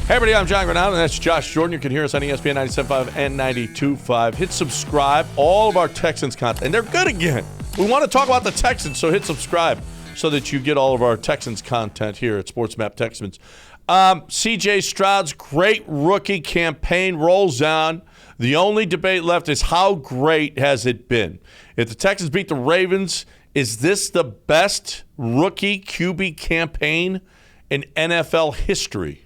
Hey everybody, I'm John Granado, and that's Josh Jordan. You can hear us on ESPN 97.5 and 92.5. Hit subscribe. All of our Texans content, and they're good again. We want to talk about the Texans, so hit subscribe so that you get all of our Texans content here at Sports Map Texans. CJ Stroud's great rookie campaign rolls on. The only debate left is how great has it been? If the Texans beat the Ravens, is this the best rookie QB campaign in NFL history?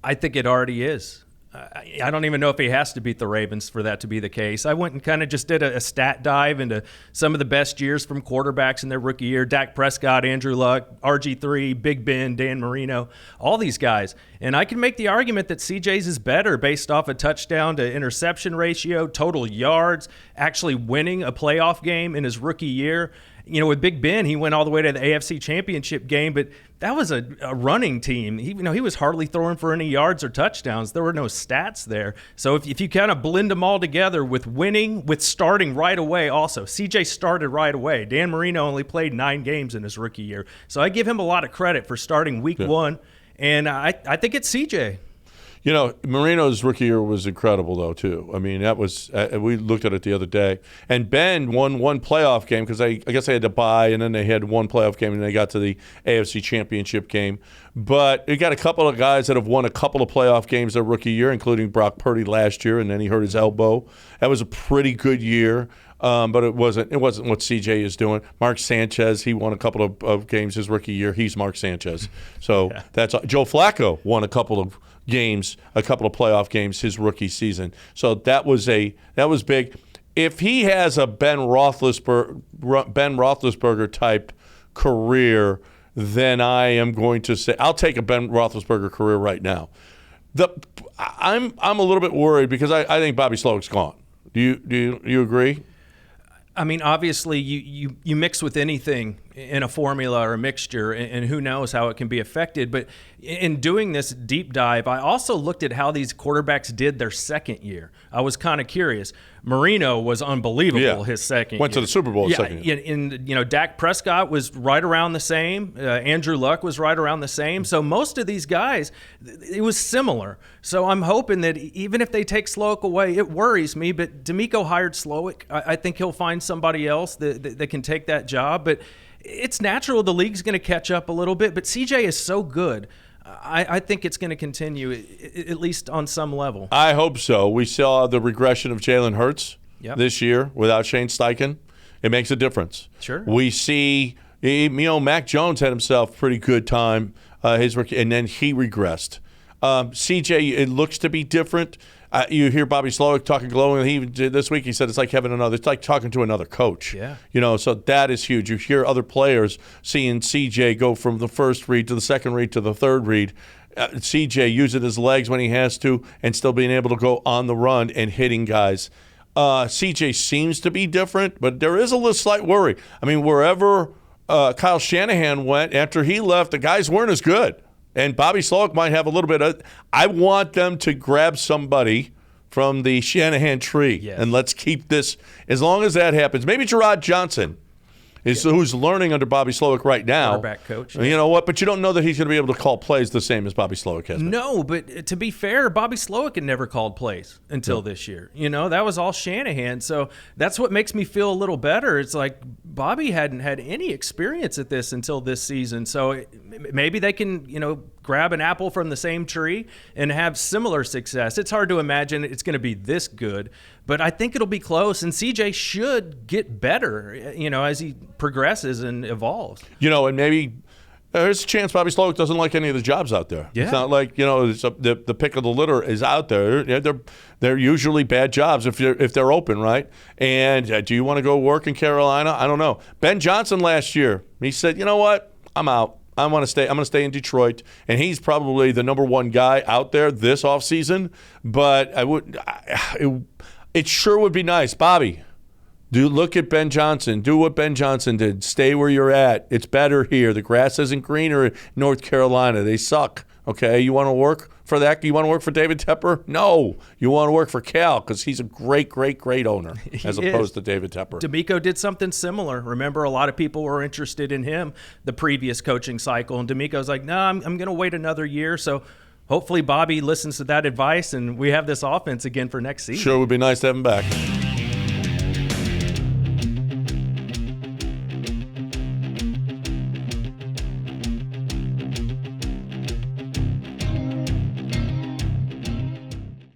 I think it already is. I don't even know if he has to beat the Ravens for that to be the case. I went and kind of just did a stat dive into some of the best years from quarterbacks in their rookie year. Dak Prescott, Andrew Luck, RG3, Big Ben, Dan Marino, all these guys. And I can make the argument that CJ's is better based off a touchdown to interception ratio, total yards, actually winning a playoff game in his rookie year. You know, with Big Ben, he went all the way to the AFC Championship game, but that was a running team. He was hardly throwing for any yards or touchdowns. There were no stats there. So if you kind of blend them all together with winning, with starting right away also. CJ started right away. Dan Marino only played 9 games in his rookie year. So I give him a lot of credit for starting week one, and I think it's CJ. You know, Marino's rookie year was incredible, though, too. I mean, that was we looked at it the other day. And Ben won one playoff game because I guess they had to bye, and then they had one playoff game, and they got to the AFC Championship game. But you got a couple of guys that have won a couple of playoff games their rookie year, including Brock Purdy last year, and then he hurt his elbow. That was a pretty good year. But it wasn't what CJ is doing. Mark Sanchez, he won a couple of games his rookie year. He's Mark Sanchez. So that's Joe Flacco won a couple of games, a couple of playoff games his rookie season. So that was big. If he has a Ben Roethlisberger type career, then I am going to say I'll take a Ben Roethlisberger career right now. I'm a little bit worried because I think Bobby Slowick's gone. Do you agree? I mean, obviously, you mix with anything in a formula or a mixture, and who knows how it can be affected. But in doing this deep dive, I also looked at how these quarterbacks did their second year. I was kind of curious. Marino was unbelievable his second year. Went to the Super Bowl second year. And Dak Prescott was right around the same. Andrew Luck was right around the same. So most of these guys, it was similar. So I'm hoping that even if they take Slowick away, it worries me. But D'Amico hired Slowick. I think he'll find somebody else that can take that job. But it's natural the league's going to catch up a little bit. But CJ is so good. I think it's going to continue, at least on some level. I hope so. We saw the regression of Jalen Hurts this year without Shane Steichen. It makes a difference. Sure. We see, Mac Jones had himself a pretty good time, his rookie, and then he regressed. CJ, it looks to be different. You hear Bobby Slowick talking glowingly. This week he said it's like talking to another coach. Yeah. So that is huge. You hear other players seeing CJ go from the first read to the second read to the third read. CJ using his legs when he has to and still being able to go on the run and hitting guys. CJ seems to be different, but there is a little slight worry. I mean, wherever Kyle Shanahan went after he left, the guys weren't as good. And Bobby Slowick might have a little bit of – I want them to grab somebody from the Shanahan tree, and let's keep this – as long as that happens. Maybe Gerard Johnson is who's learning under Bobby Slowick right now. Quarterback coach. You know what? But you don't know that he's going to be able to call plays the same as Bobby Slowick has been. No, but to be fair, Bobby Slowick had never called plays until this year. That was all Shanahan. So that's what makes me feel a little better. It's like Bobby hadn't had any experience at this until this season. So maybe they can, grab an apple from the same tree and have similar success. It's hard to imagine it's going to be this good, but I think it'll be close, and CJ should get better, as he progresses and evolves. And maybe there's a chance Bobby Slowick doesn't like any of the jobs out there. Yeah. It's not like, the pick of the litter is out there. They're usually bad jobs if they're open, right? And do you want to go work in Carolina? I don't know. Ben Johnson last year, he said, you know what? I'm out. I'm going to stay in Detroit, and he's probably the number one guy out there this offseason. But it sure would be nice, Bobby. Look at Ben Johnson. Do what Ben Johnson did. Stay where you're at. It's better here. The grass isn't greener in North Carolina. They suck. Okay, you want to work for that? You want to work for David Tepper? No, you want to work for Cal because he's a great, great, great owner as opposed to David Tepper. D'Amico did something similar. Remember, a lot of people were interested in him the previous coaching cycle, and D'Amico's like, no, I'm going to wait another year. So hopefully Bobby listens to that advice and we have this offense again for next season. Sure would be nice to have him back.